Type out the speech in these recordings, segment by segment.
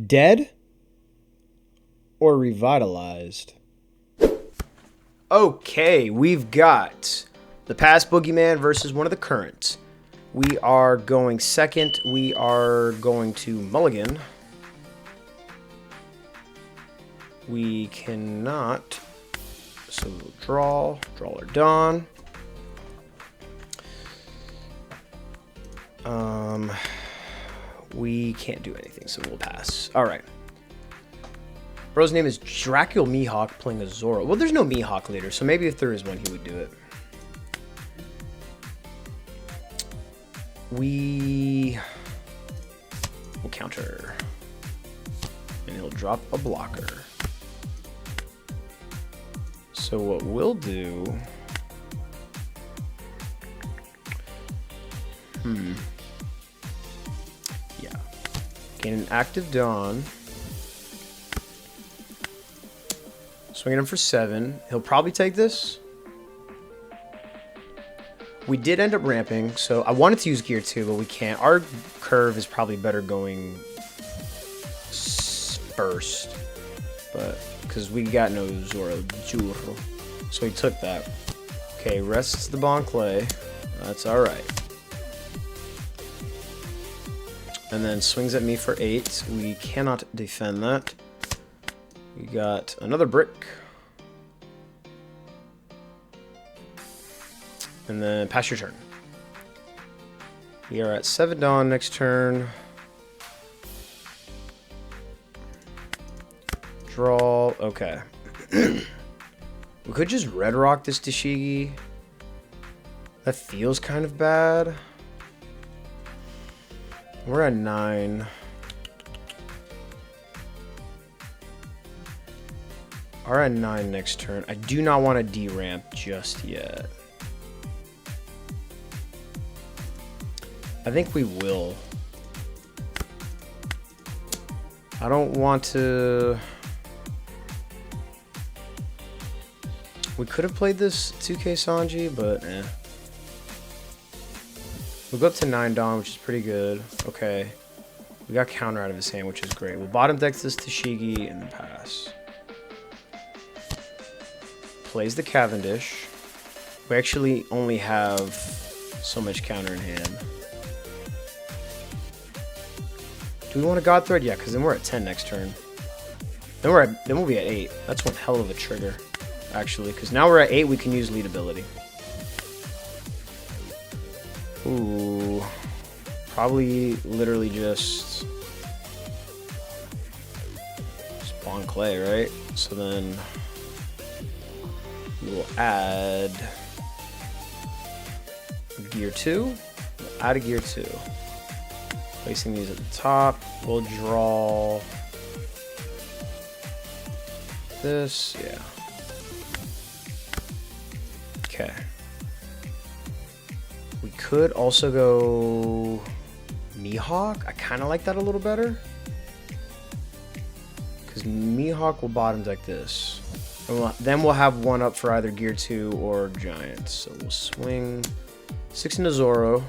Dead or revitalized? Okay, we've got the past boogeyman versus one of the current. We are going second. We are going to mulligan. We cannot. So draw or dawn. We can't do anything, so we'll pass. All right. Bro's name is Dracul Mihawk playing a Zoro. Well, there's no Mihawk leader, so maybe if there is one, he would do it. We will counter. And he'll drop a blocker. So what we'll do... Yeah. Gain an active Dawn. Swinging him for 7. He'll probably take this. We did end up ramping, so I wanted to use gear 2, but we can't. Our curve is probably better going first, but because we got no Zoro. So he took that. Okay, rests the Bon Clay. That's all right. And then swings at me for 8. We cannot defend that. We got another brick. And then pass your turn. We are at 7 Dawn next turn. Draw. Okay. We could just red rock this Dashigi. That feels kind of bad. We're at 9. We're at 9 next turn. I do not want to D-ramp just yet. I think we will. I don't want to... We could have played this 2K Sanji, but eh. We'll go up to 9 Dawn, which is pretty good. Okay. We got counter out of his hand, which is great. We'll bottom deck this Tashigi and then pass. Plays the Cavendish. We actually only have so much counter in hand. Do we want a God Thread? Yeah, because then we're at 10 next turn. Then we'll be at 8. That's one hell of a trigger, actually. Because now we're at 8, we can use lead ability. Ooh. Probably literally just spawn clay, right? So then we will add gear 2. We'll add a gear 2. Placing these at the top. We'll draw this. Yeah. Okay. We could also go Mihawk. I kind of like that a little better. Because Mihawk will bottom deck this. And then we'll have one up for either Gear 2 or Giants. So we'll swing 6 into Zoro.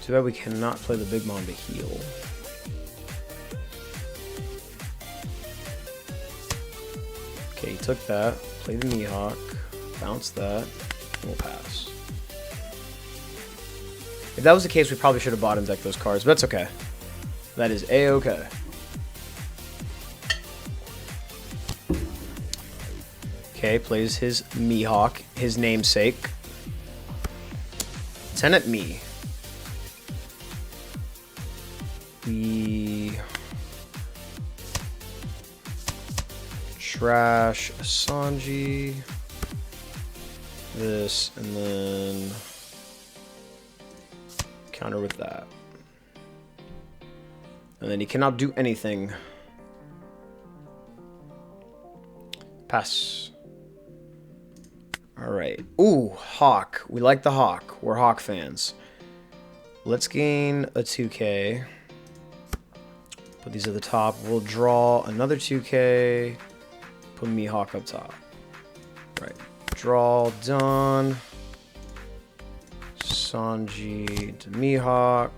Too bad we cannot play the Big Mom to heal. Okay, he took that. Played the Mihawk. Bounced that. And we'll pass. If that was the case, we probably should have bottom decked those cards, but that's okay. That is A-okay. Okay, plays his Mihawk, his namesake. 10 at me. We trash Sanji, this, and then counter with that. And then he cannot do anything. Pass. Alright. Ooh, Hawk. We like the Hawk. We're Hawk fans. Let's gain a 2K. Put these at the top. We'll draw another 2K. Put Mihawk up top. Right. Draw done. Sanji to Mihawk.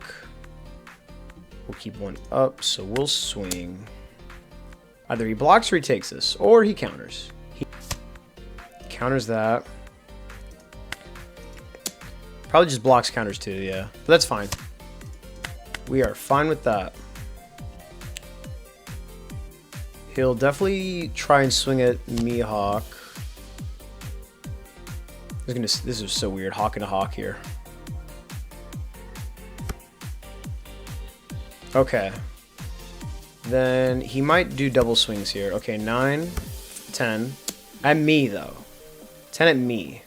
We'll keep one up, so we'll swing. Either he blocks or he takes this, or he counters. He counters that. Probably just blocks counters too, yeah. But that's fine. We are fine with that. He'll definitely try and swing at Mihawk. This is so weird, Hawk and a Hawk here. Okay. Then he might do double swings here. Okay, 9, 10. At me, though. 10 at me.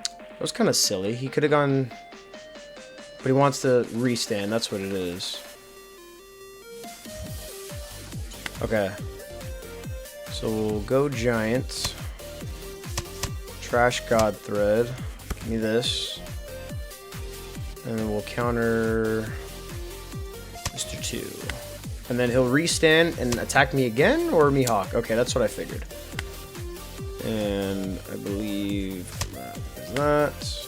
That was kind of silly. He could have gone... But he wants to restand. That's what it is. Okay. So we'll go Giant. Trash God Thread. Give me this. And then we'll counter Mr. 2. And then he'll restand and attack me again, or Mihawk? Okay, that's what I figured. And I believe that is that.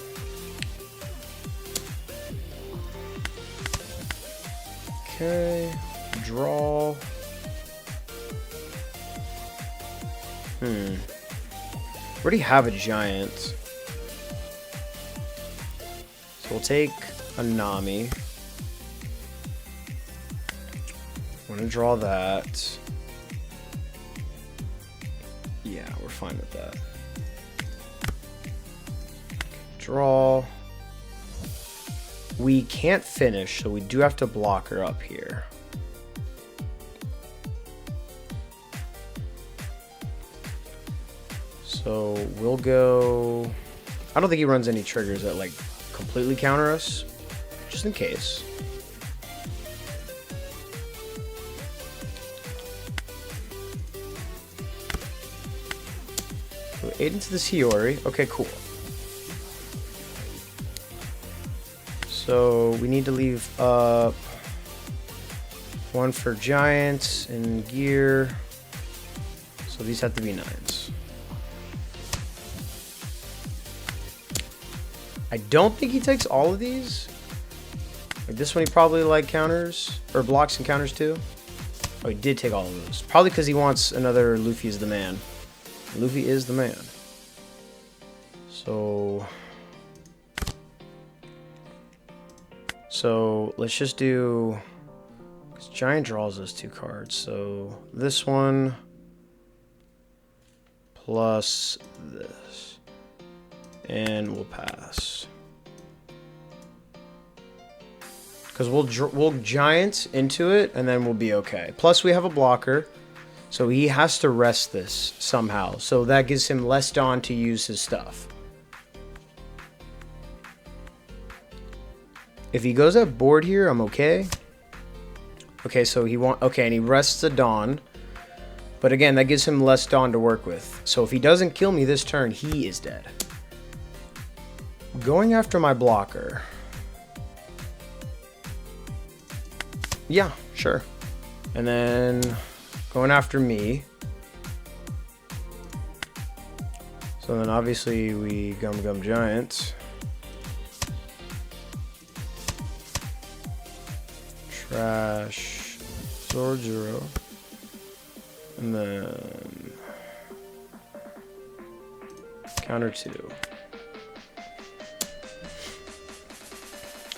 Okay. Draw. Already have a Giant. So we'll take a Nami. I'm gonna draw that. Yeah, we're fine with that. Draw. We can't finish, so we do have to block her up here. So we'll go... I don't think he runs any triggers that like completely counter us, just in case. So 8 into this Hiyori. Okay, cool. So we need to leave up 1 for Giants and Gear. So these have to be 9s. I don't think he takes all of these. Like this one he probably like counters, or blocks and counters too. Oh, he did take all of those. Probably because he wants another Luffy is the man. Luffy is the man. So let's just do, because Giant draws those 2 cards. So this one plus this. And we'll pass. Because we'll Giant into it, and then we'll be okay. Plus, we have a blocker, so he has to rest this somehow. So that gives him less dawn to use his stuff. If he goes at board here, I'm okay. Okay, so and he rests a dawn. But again, that gives him less dawn to work with. So if he doesn't kill me this turn, he is dead. Going after my blocker. Yeah, sure. And then going after me. So then obviously we Gum Giant. Trash Zorjiro. And then counter 2.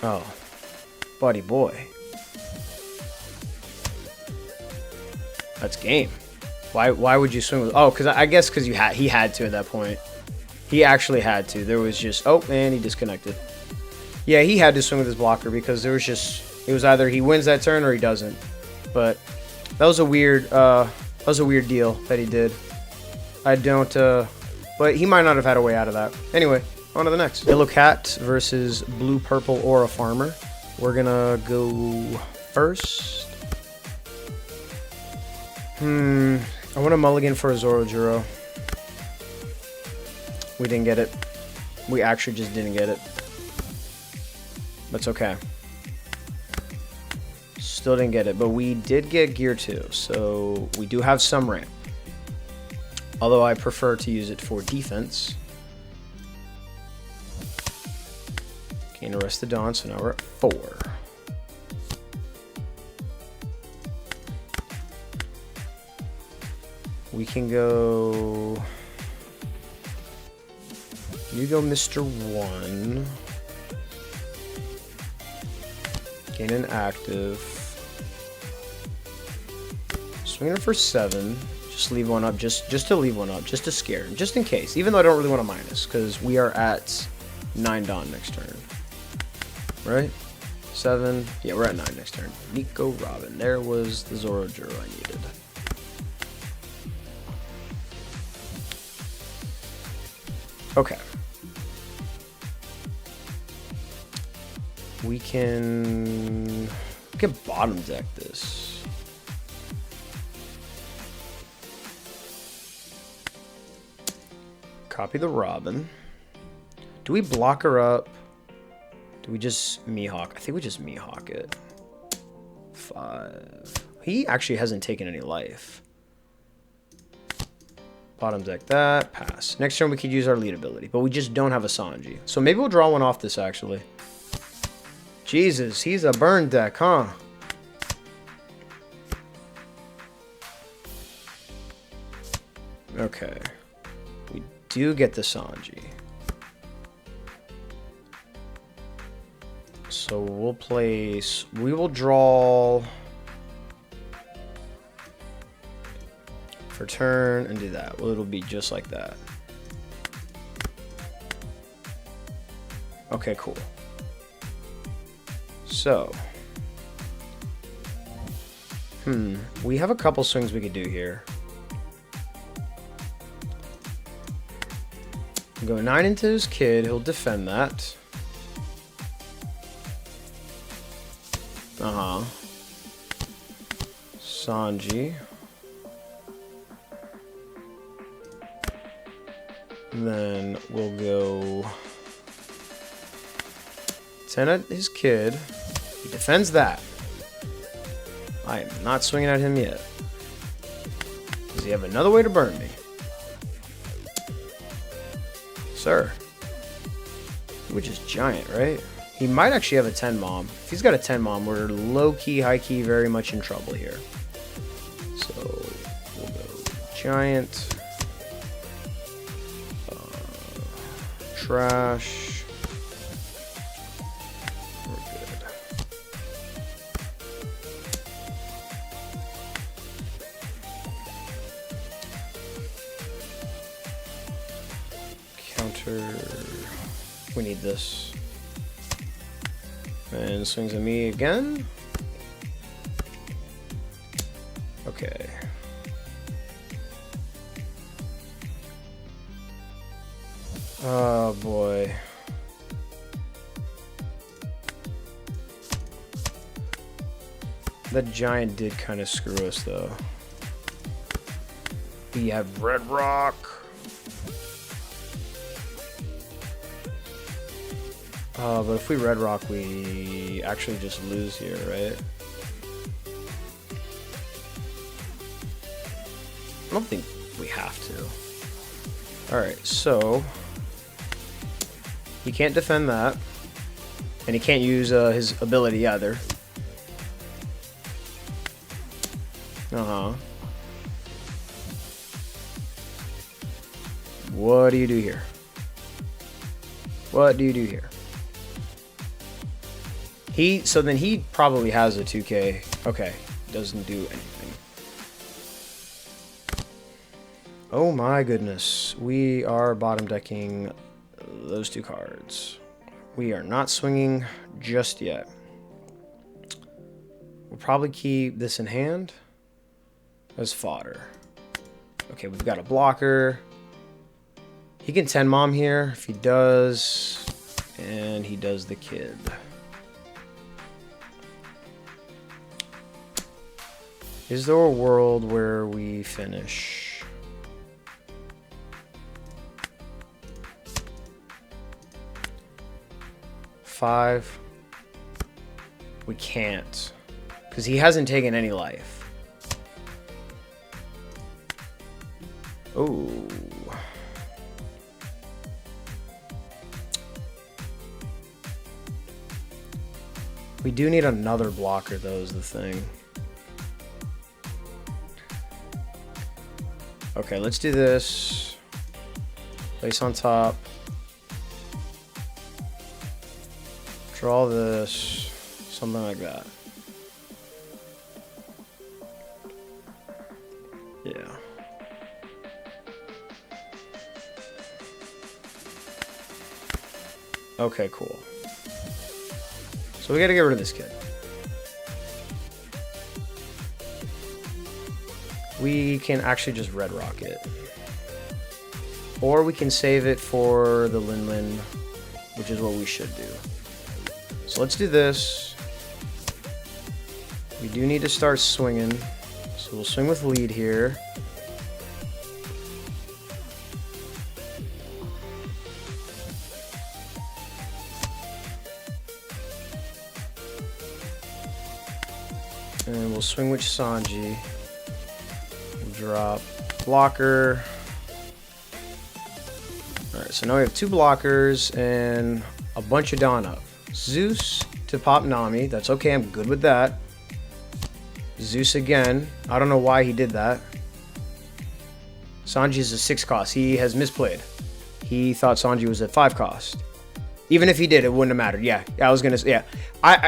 Oh, buddy boy. That's game. Why would you swing with? Oh, because I guess because he had to at that point. He actually had to. There was just, oh man, he disconnected. Yeah, he had to swing with his blocker because there was just, it was either he wins that turn or he doesn't. But that was a weird deal that he did. I don't, but he might not have had a way out of that. Anyway. On to the next. Yellow Cat versus Blue Purple Aura Farmer. We're gonna go first. I want a mulligan for a Zorojuro. We didn't get it. We actually just didn't get it. That's okay. Still didn't get it, but we did get Gear 2, so we do have some ramp. Although I prefer to use it for defense. Gain arrested Dawn, so now we're at 4. We can go... You go Mr. 1. Gain an active. Swinging for 7. Just leave one up, just to leave one up, just to scare him, just in case. Even though I don't really want to minus, because we are at 9 Dawn next turn. Right? 7. Yeah, we're at 9 next turn. Nico Robin. There was the Zoro-Juro I needed. Okay. We can bottom deck this. Copy the Robin. Do we block her up? Do we just Mihawk? I think we just Mihawk it. 5. He actually hasn't taken any life. Bottom deck that. Pass. Next turn we could use our lead ability, but we just don't have a Sanji. So maybe we'll draw one off this actually. Jesus, he's a burn deck, huh? Okay. We do get the Sanji. So we'll place... We will draw... for turn and do that. Well, it'll be just like that. Okay, cool. So... we have a couple swings we could do here. Go 9 into his kid. He'll defend that. Sanji. And then we'll go 10 at his kid. He defends that. I am not swinging at him yet. Does he have another way to burn me? Sir. Which is giant, right? He might actually have a 10 mom. If he's got a 10 mom, we're low-key, high-key, very much in trouble here. So, we'll go giant. Trash. We're good. Counter. We need this. And swings at me again. Okay. Oh boy. That giant did kind of screw us though. We have Red Rock. But if we Red Rock, we actually just lose here, right? I don't think we have to. Alright, so... he can't defend that. And he can't use his ability either. What do you do here? What do you do here? So then he probably has a 2K. Okay, doesn't do anything. Oh my goodness. We are bottom decking those 2 cards. We are not swinging just yet. We'll probably keep this in hand as fodder. Okay, we've got a blocker. He can 10 mom here if he does. And he does the kid. Is there a world where we finish? Five. We can't. Because he hasn't taken any life. Oh. We do need another blocker, though, is the thing. Okay, let's do this. Place on top. Draw this. Something like that. Yeah. Okay, cool. So we gotta get rid of this kid. We can actually just red rock it. Or we can save it for the Lin, which is what we should do. So let's do this. We do need to start swinging. So we'll swing with lead here. And we'll swing with Sanji. We'll drop blocker. Alright, so now we have 2 blockers and a bunch of Dawn up. Zeus to pop Nami. That's okay, I'm good with that. Zeus again. I don't know why he did that. Sanji is a 6 cost. He has misplayed. He thought Sanji was at 5 cost. Even if he did, it wouldn't have mattered. Yeah, I was gonna say, yeah.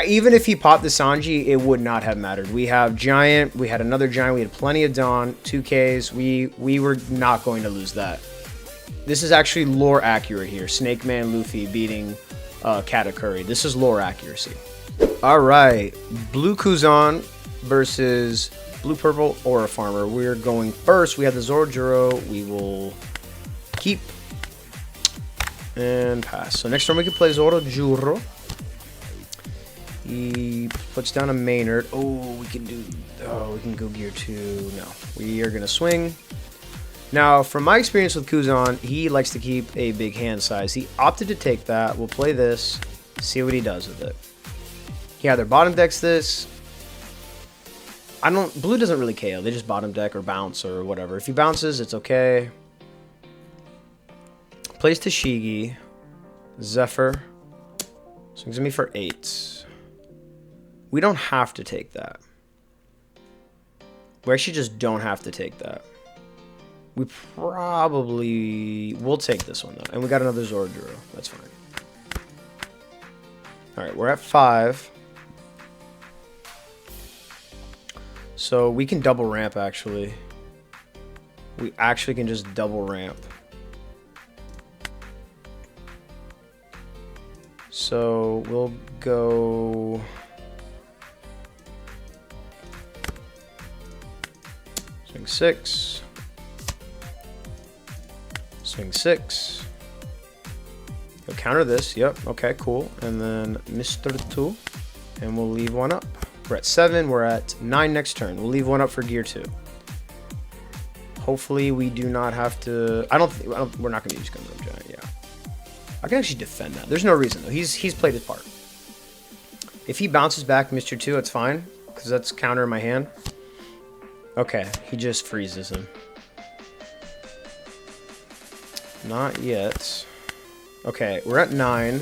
Even if he popped the Sanji, it would not have mattered. We have Giant, we had another Giant, we had plenty of Dawn, 2Ks. We were not going to lose that. This is actually lore accurate here. Snake Man Luffy beating Katakuri. This is lore accuracy. Alright, Blue Kuzan versus Blue Purple Aura Farmer. We're going first. We have the Zorojuro. We will keep and pass. So next turn we can play Zorojuro. He puts down a Maynard. Oh, we can do. Oh, we can go gear 2. No, we are gonna swing. Now, from my experience with Kuzan, he likes to keep a big hand size. He opted to take that. We'll play this. See what he does with it. He either bottom decks this. Blue doesn't really KO. They just bottom deck or bounce or whatever. If he bounces, it's okay. Plays Tashigi. Zephyr. Swings at me for 8. We don't have to take that. We actually just don't have to take that. We probably will take this one though. And we got another Zorojuro. That's fine. Alright, we're at 5. So we can double ramp actually. We actually can just double ramp. So we'll go swing 6. Swing 6. We'll counter this. Yep. Okay, cool. And then Mr. 2. And we'll leave one up. We're at 7. We're at 9 next turn. We'll leave one up for gear 2. Hopefully we do not have to. We're not going to use Gundam Giant. Yeah. I can actually defend that. There's no reason though. He's played his part. If he bounces back Mr. 2, it's fine. Because that's counter in my hand. Okay. He just freezes him. Not yet. Okay, we're at 9.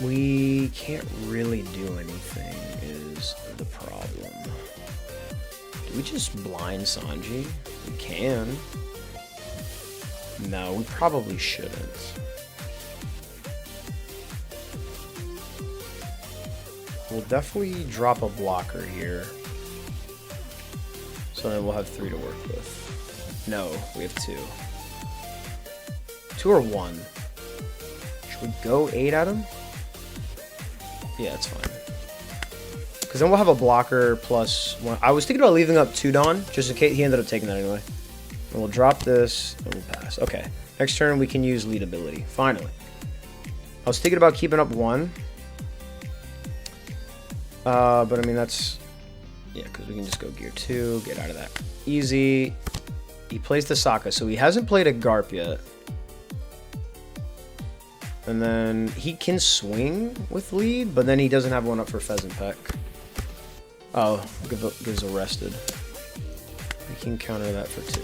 We can't really do anything is the problem. Do we just blind Sanji? We can. No, we probably shouldn't. We'll definitely drop a blocker here. So then we'll have 3 to work with. No, we have 2. 2 or 1. Should we go 8 at him? Yeah, it's fine. Because then we'll have a blocker plus 1. I was thinking about leaving up 2 Dawn, just in case he ended up taking that anyway. And we'll drop this, and we'll pass. Okay, next turn we can use lead ability. Finally. I was thinking about keeping up 1. But I mean, that's... Yeah, because we can just go gear 2, get out of that. Easy. He plays the Sokka, so he hasn't played a Garp yet. And then he can swing with lead, but then he doesn't have one up for Pheasant Peck. Oh, gives arrested. We can counter that for 2.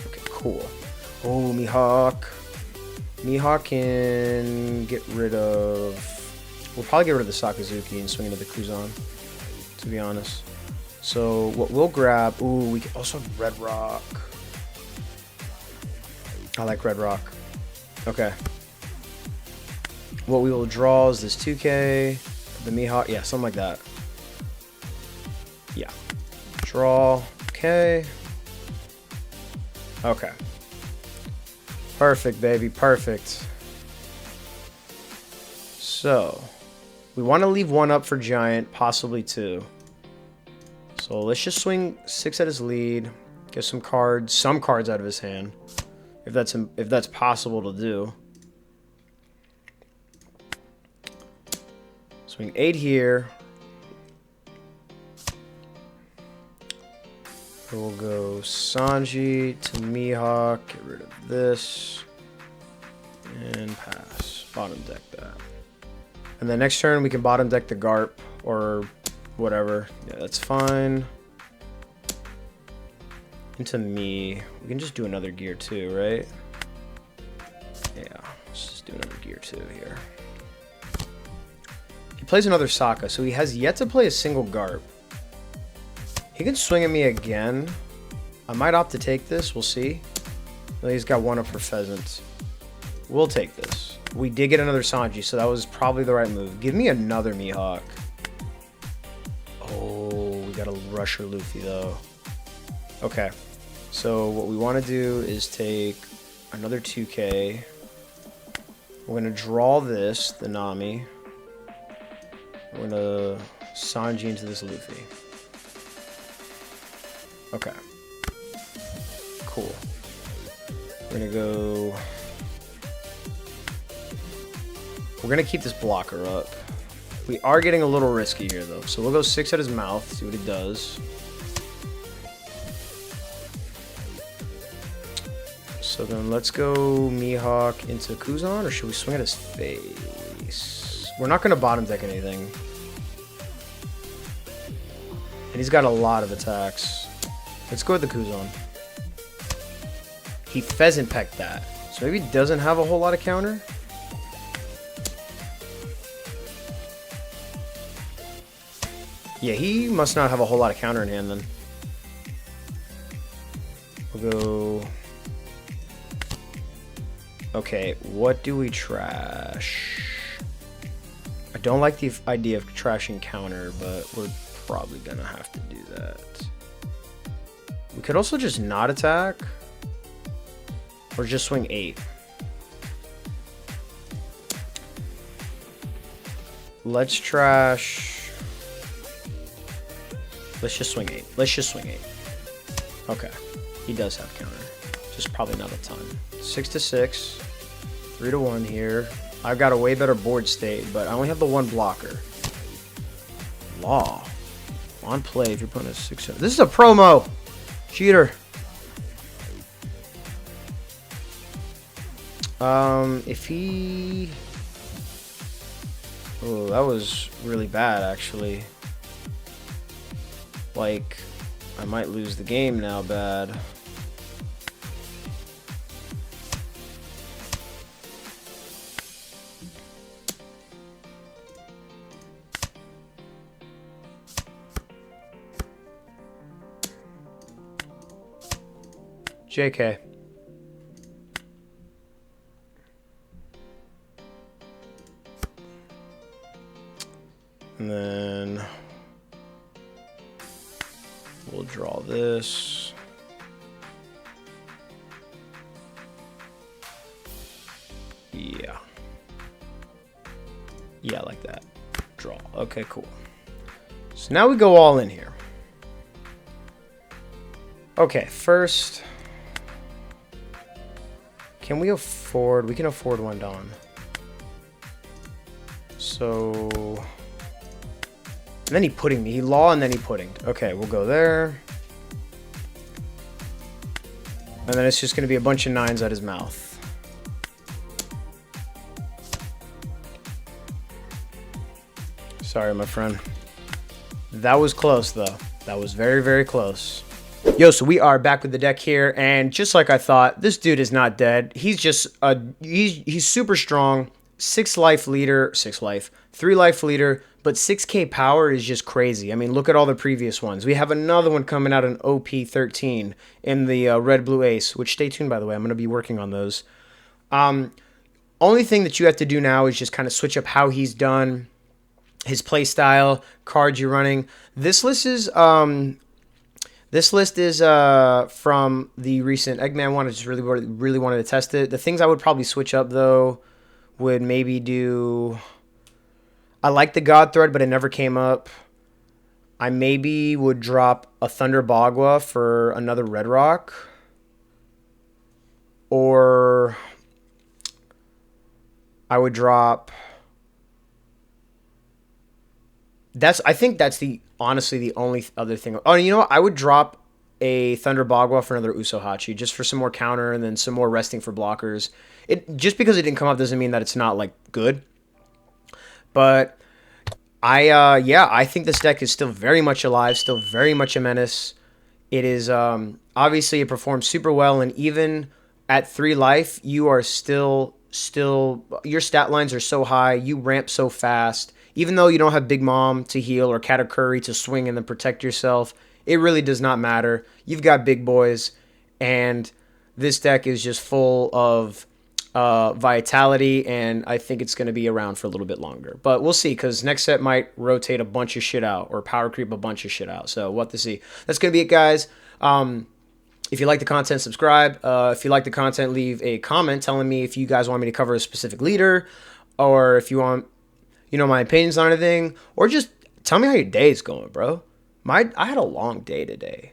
Okay, cool. Oh, Mihawk. Mihawk can get rid of... We'll probably get rid of the Sakazuki and swing into the Kuzan, to be honest. So what we'll grab... Ooh, we can also have Red Rock. I like Red Rock. Okay. What we will draw is this 2K, the Mihawk, yeah, something like that. Yeah. Draw, okay. Okay. Perfect, baby, perfect. So, we want to leave one up for Giant, possibly two. So let's just swing 6 at his lead, get some cards out of his hand, if that's possible to do. Swing 8 here. We'll go Sanji to Mihawk, get rid of this, and pass. Bottom deck that. And then next turn we can bottom deck the Garp, or whatever. Yeah, that's fine. Into me. We can just do another gear 2, right? Yeah, let's just do another gear 2 here. He plays another Sokka, so he has yet to play a single Garp. He can swing at me again. I might opt to take this. We'll see. Well, he's got one up for Pheasant. We'll take this. We did get another Sanji, so that was probably the right move. Give me another Mihawk. Oh, we got a Rusher Luffy, though. Okay. So what we want to do is take another 2K. We're going to draw this, the Nami. We're going to Sanji into this Luffy. Okay. Cool. We're going to go... We're going to keep this blocker up. We are getting a little risky here, though. So we'll go 6 at his mouth, see what he does. So then let's go Mihawk into Kuzan, or should we swing at his face? We're not going to bottom deck anything. And he's got a lot of attacks. Let's go with the Kuzan. He Pheasant pecked that. So maybe he doesn't have a whole lot of counter? Yeah, he must not have a whole lot of counter in hand then. We'll go... Okay, what do we trash? I don't like the idea of trashing counter, but we're probably gonna have to do that. We could also just not attack. Or just swing 8. Let's trash... Let's just swing 8. Let's just swing 8. Okay. He does have counter. Just probably not a ton. 6 to 6. 3 to 1 here. I've got a way better board state, but I only have the one blocker. Law. On play if you're putting a 6. This is a promo! Cheater. If he... Oh, that was really bad, actually. Like, I might lose the game now bad. JK. And then we'll draw this. Yeah. Yeah, like that. Draw. Okay, cool. So now we go all in here. Okay, first... Can we afford... We can afford one Dawn. So... And then he pudding me. He law and then he puddinged. Okay, we'll go there. And then it's just going to be a bunch of 9s at his mouth. Sorry, my friend. That was close, though. That was very, very close. Yo, so we are back with the deck here, and just like I thought, this dude is not dead. He's just he's super strong. 6 life leader, 6 life, 3 life leader, but 6k power is just crazy. I mean, look at all the previous ones. We have another one coming out in OP13 in the red blue ace, which stay tuned by the way. I'm going to be working on those. Only thing that you have to do now is just kind of switch up how he's done, his play style, cards you're running. This list is from the recent Eggman one. I just really wanted to test it. The things I would probably switch up though would maybe do. I like the God Thread, but it never came up. I maybe would drop a Thunder Bagua for another Red Rock, or I would drop. I think that's honestly the only other thing. Oh, you know what? I would drop a Thunder Bagua for another Usohachi just for some more counter and then some more resting for blockers. It just because it didn't come up doesn't mean that it's not like good. But I think this deck is still very much alive, still very much a menace. It is obviously it performs super well, and even at 3 life, you are still your stat lines are so high, you ramp so fast. Even though you don't have Big Mom to heal or Katakuri to swing and then protect yourself, it really does not matter. You've got big boys, and this deck is just full of vitality, and I think it's going to be around for a little bit longer. But we'll see, because next set might rotate a bunch of shit out or power creep a bunch of shit out. So we'll have to see. That's going to be it, guys. If you like the content, subscribe. If you like the content, leave a comment telling me if you guys want me to cover a specific leader, or if you want, my opinions on anything, or just tell me how your day is going, bro. I had a long day today.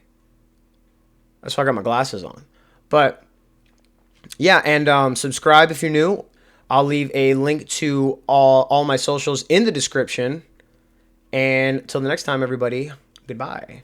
That's why I got my glasses on. But yeah, and subscribe if you're new. I'll leave a link to all my socials in the description. And till the next time, everybody, goodbye.